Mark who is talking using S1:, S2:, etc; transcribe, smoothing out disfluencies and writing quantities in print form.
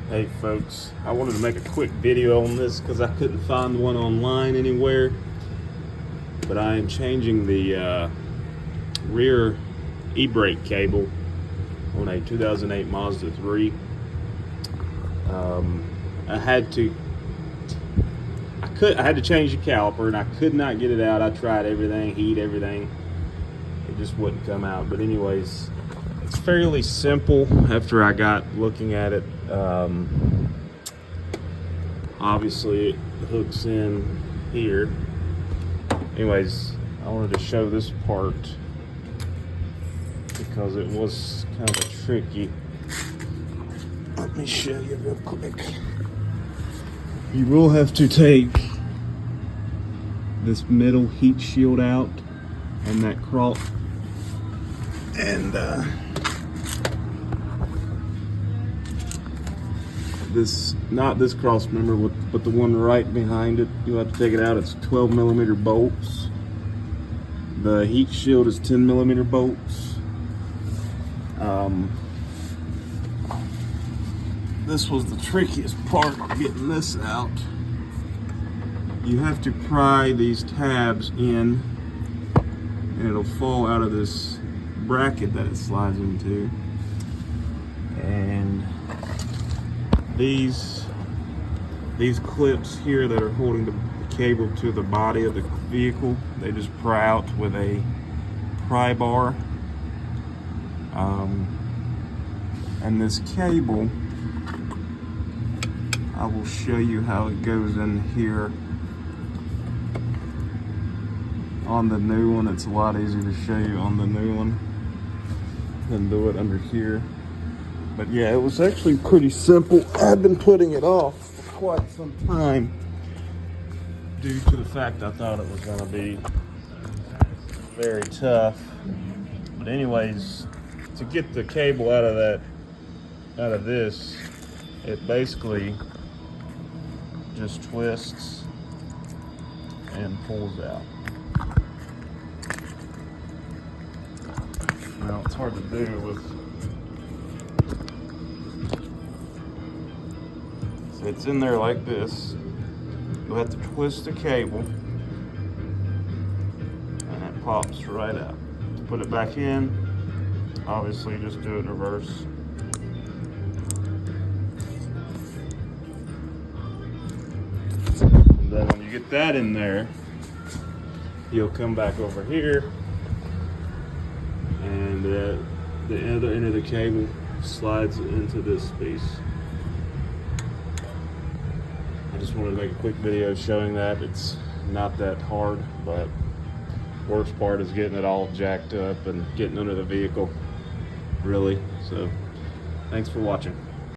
S1: Hey folks, I wanted to make a quick video on this because I couldn't find one online anywhere, but I am changing the rear e-brake cable on a 2008 Mazda 3. I had to change the caliper and I could not get it out. I tried everything, heat everything, it just wouldn't come out. But anyways, it's fairly simple after I got looking at it. Obviously it hooks in here. Anyways, I wanted to show this part because it was kind of tricky. Let me show you real quick. You will have to take this middle heat shield out and that cross and not this cross member, but the one right behind it. You'll have to take it out. It's 12mm bolts. The heat shield is 10mm bolts. This was the trickiest part, getting this out. You have to pry these tabs in and it'll fall out of this bracket that it slides into. And these clips here that are holding the cable to the body of the vehicle, they just pry out with a pry bar. And this cable, I will show you how it goes in here. On the new one, it's a lot easier to show you on the new one than do it under here. But yeah, it was actually pretty simple. I've been putting it off for quite some time due to the fact I thought it was going to be very tough. But anyways, to get the cable out of this, it basically just twists and pulls out. Now it's hard to do with, so it's in there like this. You'll have to twist the cable and it pops right out. To put it back in, obviously just do it in reverse. And then when you get that in there, you'll come back over here and the other end of the cable slides into this piece. I just wanted to make a quick video showing that. It's not that hard, but worst part is getting it all jacked up and getting under the vehicle, really. So thanks for watching.